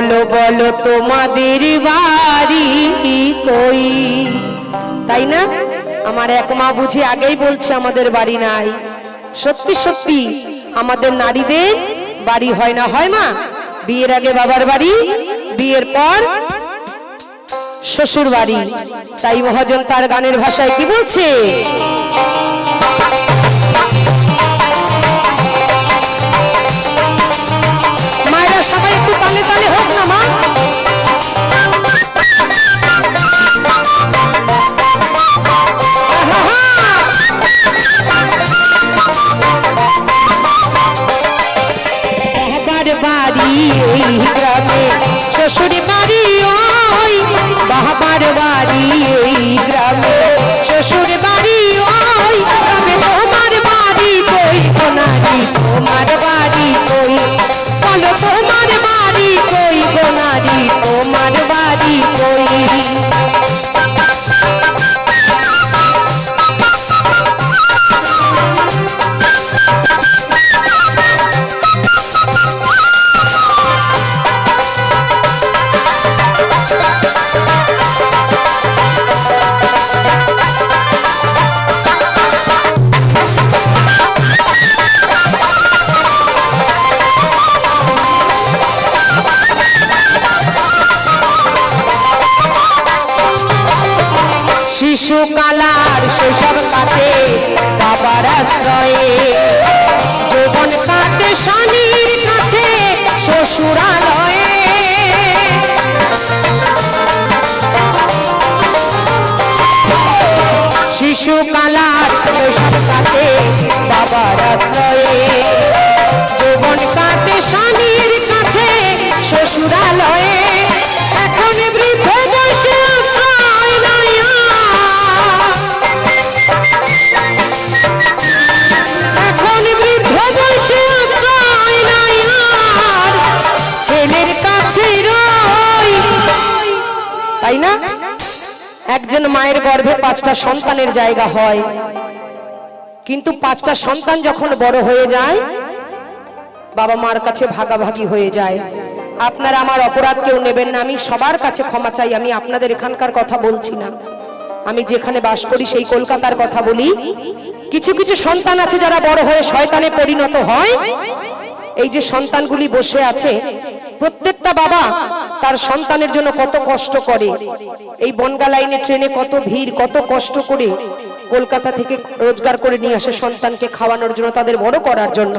বলো বলো তোমাদের বাড়ি কই। তাই না? আমার এক মা বুঝি আগেই বলছে আমাদের বাড়ি নাই। সত্যি সত্যি আমাদের নারীদের বাড়ি হয় না, হয় মা? বিয়ের আগে বাবার বাড়ি, বিয়ের পর শ্বশুর বাড়ি। তাই মহাজন তার গানের ভাষায় কি বলছে? মায়েরা সবাই একটু তালে তালে হোক না মা। বাড়ি এই গ্রামে, শ্বশুর বাড়ি ওই, বাবার বাড়ি এই গ্রামে, শ্বশুর বাড়ি ওই গ্রামে। তোমার বাড়ি কই গো নারী, তোমার বাড়ি কই? বলো তোমার বাড়ি কই গো নারী, তোমার বাড়ি কই? শিশুকালার শৈশব কাটে বাবার আশ্রয়ে, যৌবন কাটে স্বামীর কাছে শ্বশুরালয়ে। শিশুকালার শৈশব কাটে বাবার আশ্রয়ে, যৌবন কাটে স্বামীর কাছে শ্বশুরালয়ে। এখন বৃদ্ধ বয়সে আশ্রয় নাই, এখন বৃদ্ধ বয়সে আশ্রয় নাই আর, ছেলের কাছে রই। তাই না? একজন মায়ের গর্ভে 5টা সন্তানের জায়গা হয়, কিন্তু 5টা সন্তান যখন বড় হয়ে যায় বাবা মার কাছে ভাগাভাগি হয়ে যায়। আপনারা আমার অপরাধ কেউ নেবেন না, আমি সবার কাছে ক্ষমা চাই। আমি আপনাদের এখানকার কথা বলছি না, আমি যেখানে বাস করি সেই কলকাতার কথা বলি। কিছু কিছু সন্তান আছে যারা বড় হয়ে শয়তানে পরিণত হয়। এই যে সন্তানগুলি বসে আছে, প্রত্যেকটা বাবা তার সন্তানের জন্য কত কষ্ট করে। এই বনগা লাইনে ট্রেনে কত ভিড়, কত কষ্ট করে কলকাতা থেকে রোজগার করে নিয়ে আসে সন্তানকে খাওয়ানোর জন্য, তাদের বড় করার জন্য।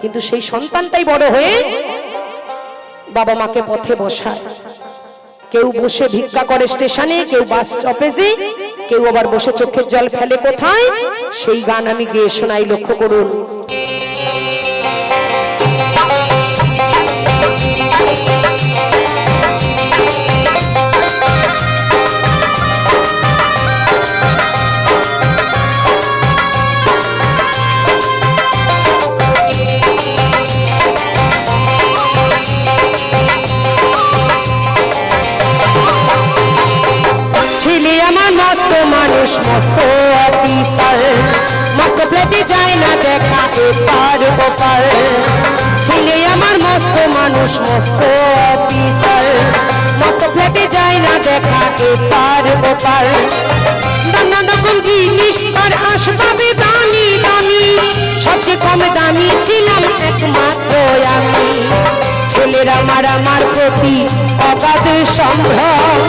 কিন্তু সেই সন্তানটাই বড় হয়ে বাবা মাকে পথে বসায়। কেউ বসে ভিক্ষা করে স্টেশনে, কেউ বাস স্টপেজে, কেউ আবার বসে চোখের জল ফেলে কোথায়। সেই গান আমি গেয়ে শোনাই, লক্ষ্য করুন। মস্ত মানুষ, মস্ত অফিসার, মস্ত প্লেটে যায় না দেখা এপার ওপার। ছেলে আমার মস্ত মানুষ, মস্ত অফিসার, মস্ত প্লেটে যায় না দেখা এপার ওপার। নানা রকম জিনিস আর আসবাবে দামি দামি, সবচেয়ে কম দামি ছিলাম একমাত্র আমি। ছেলের আমার আমার প্রতি অগাধ সম্ভ্রম।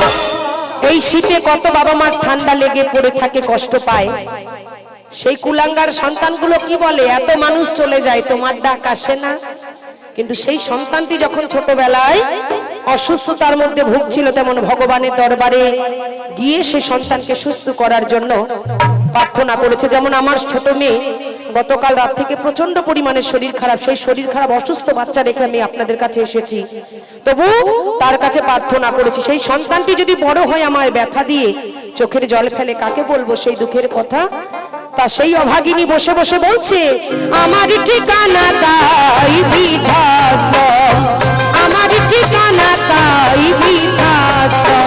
এই শীতে কত বাবা মার ঠান্ডা লেগে পড়ে থাকে, কষ্ট পায়। সেই কুলাঙ্গার সন্তানগুলো কি বলে, এত মানুষ চলে যায় তোমার ডাক আসে না। কিন্তু সেই সন্তানটি যখন ছোটবেলায় অসুস্থতার মধ্যে ভুগছিল, তেমন ভগবানের দরবারে গিয়ে সেই সন্তানকে সুস্থ করার জন্য প্রার্থনা করেছে। যেমন আমার ছোট মেয়ে গতকাল রাত থেকে প্রচন্ড পরিমাণে শরীর খারাপ, সেই শরীর খারাপ অসুস্থ বাচ্চা রেখে আমি আপনাদের কাছে এসেছি, তবু তার কাছে প্রার্থনা করেছি সেই সন্তানটি যদি বড় হয় আমায় ব্যথা দিয়ে চোখের জল ফেলে, কাকে বলবো সেই দুঃখের কথা। তা সেই অভাগিনী বসে বসে বলছে, আমার ঠিকানা তাই বৃদ্ধাশ্রম, আমার ঠিকানা তাই বৃদ্ধাশ্রম।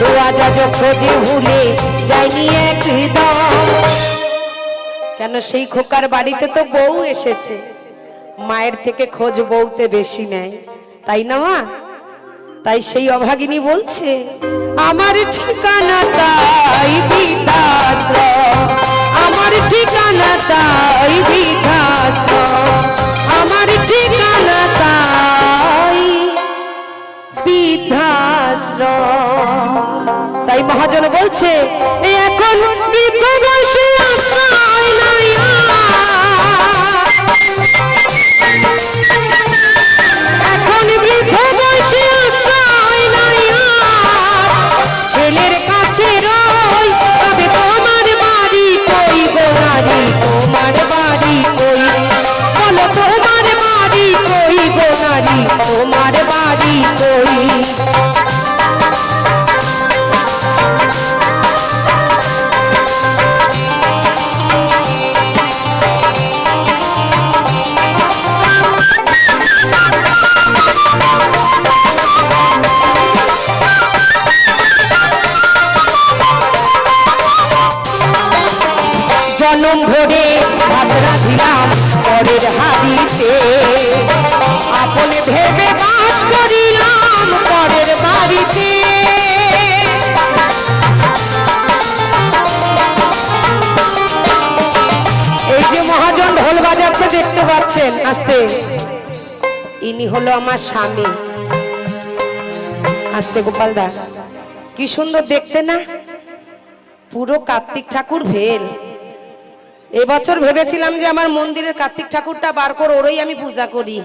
দোয়া যাজ খোঁজে ভুলে যায়নি একদম। কেন সেই খোকার বাড়িতে তো বউ এসেছে, মায়ের থেকে খোঁজ বউতে বেশি নেয়, তাই না মা? তাই সেই অভাগিনী বলছে আমার ঠিকানা তাই বৃদ্ধাশ্রম, আমার ঠিকানা তাই বৃদ্ধাশ্রম, আমার ঠিকানা তাই বৃদ্ধাশ্রম। তাই মহাজন বলছে এখন বৃদ্ধ বয়সে আশায় নাই এখন বৃদ্ধ বয়সে আশায় নাই ছেলের কাছে রই তবে তোমার বাড়ি কই গো নারী, তোমার বাড়ি কই বলো, তোমার বাড়ি কই গো নারী, তোমার বাড়ি কই। জনম ভরে ভাত রাঁধিলাম পরের হাড়িতে, আপন ভেবে বাস করিলাম পরের বাড়িতে। এই যে মহাজন ঢোল বাজাচ্ছে দেখতে পাচ্ছেন আস্তে, ইনি হলো আমার স্বামী। আস্তে গোপাল দা, কি সুন্দর দেখতে না, পুরো কার্তিক ঠাকুর ভেল। এবছর ভেবেছিলাম যে আমার মন্দিরের কার্তিক ঠাকুরটা বার করে ওরই আমি পূজা করি,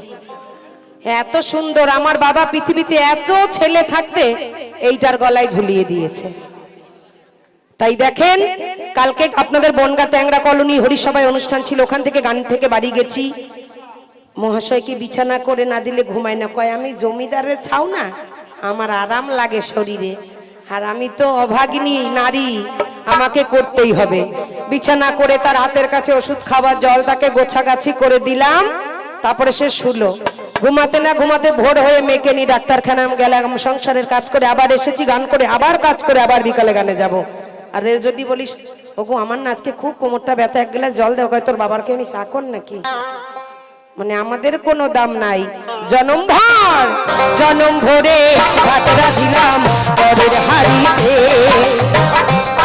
এত সুন্দর। আমার বাবা পৃথিবীতে এত ছেলে থাকতে এইটার গলায় ঝুলিয়ে দিয়েছে। তাই দেখেন কালকে আপনাদের বনগা ট্যাংরা কলোনি হরিসভায় অনুষ্ঠান ছিল, ওখান থেকে গান থেকে বাড়ি গেছি। মহাশয়কে বিছানা করে না দিলে ঘুমায় না, কয় আমি জমিদারের ছাও না, আমার আরাম লাগে শরীরে, আর আমি তো অভাগিনী নারী, আমাকে করতেই হবে। বিছানা করে তার হাতের কাছে ওষুধ খাবার জল তাকে গোছাগাছি করে দিলাম, তারপরে সে শুলো। ঘুমাতে না ঘুমাতে ভোর হয়ে মেয়েকে নিয়ে ডাক্তারখানা গেলাম, সংসারের কাজ করে আবার এসেছি, গান করে আবার কাজ করে আবার বিকালে গানে যাব। আর এর যদি বলিস ওগো আমার না আজকে খুব কোমরটা ব্যথা, এক গ্লাস জল দেও, কয় তোর বাবারকে আমি চাকর নাকি? মানে আমাদের কোনো দাম নাই। জনম ভর জনম ভরে ভাত রাঁধিলাম পরের হাড়িতে,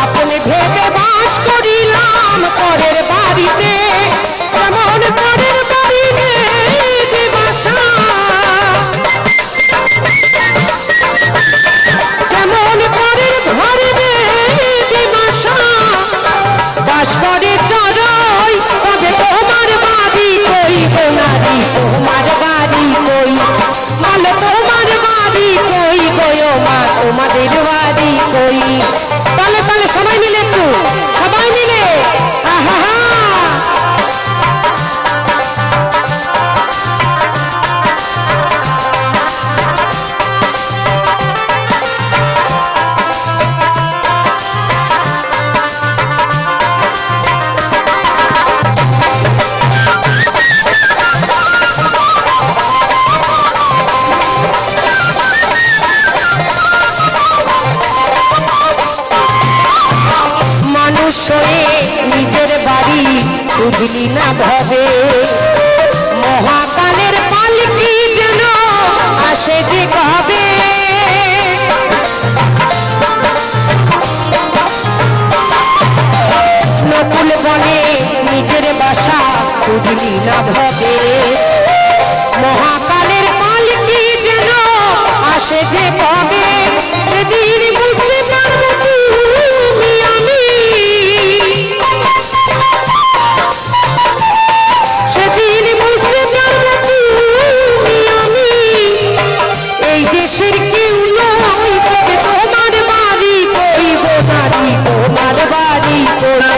আপনি ভেবে বাস করিলাম পরের বাড়িতে। যেমন পরের বাড়িতে বাসা, যেমন পরের ঘরে বাসা, বাস করে চড়াই তবে তোমার বাড়ি কই গো নারী, তোমার বাড়ি কই বলো, তোমার বাড়ি কই গো মা, তোমাদের বাড়ি কই। তাহলে তাহলে সবাই মিলে একটু, সবাই মিলে আহা হা। নিজের বাড়ি বুঝলি না ভবে, মহাকালের পালকি যেন আসে যে কবে। নকুল বনে নিজের বাসা বুঝলি না ভবে, মহাকালের পালকি যেন আসে যে কবে। সেদিন বুঝতে পারবো তুমি আমি, সেদিন বুঝতে পারবো তুমি আমি, এই দেশের কেউ নয় তবে তোমার বাড়ি কই গো নারী, তোমার বাড়ি কই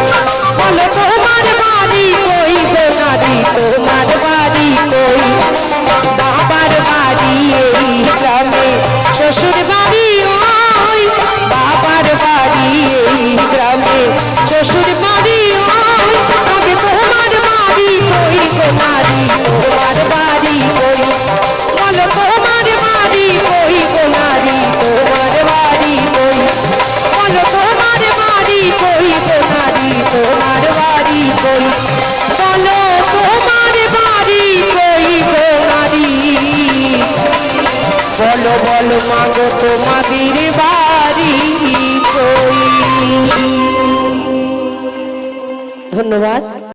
বলো, তোমার বাড়ি কই গো নারী, তোমার বাড়ি কই বলো তোমার বাড়ি কই গো নারী বলো বলো মাগো তোমাদের বাড়ি কই। ধন্যবাদ।